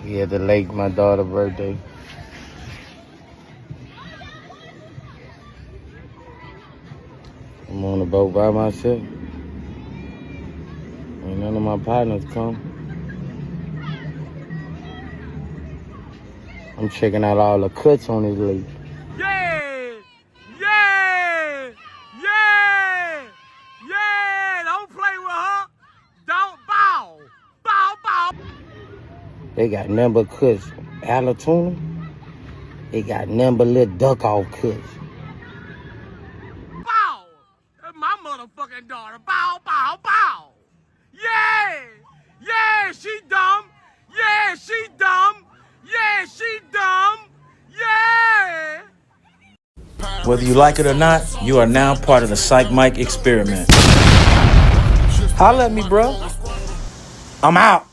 Yeah, the lake, my daughter's birthday. I'm on the boat by myself. Ain't none of my partners come. I'm checking out all the cuts on this lake. Yeah! Yeah! Yeah! Yeah! Don't play with her! Don't bow! Bow, bow! They got number cuts. Alatuna. They got number little duck off cuts. Bow! That's my motherfucking daughter. Bow, bow, bow! Yeah! Yeah, she dumb! Yeah, she dumb! Yeah, she dumb! Yeah! Whether you like it or not, you are now part of the Phsyc Mic experiment. Holla at me, bro. I'm out.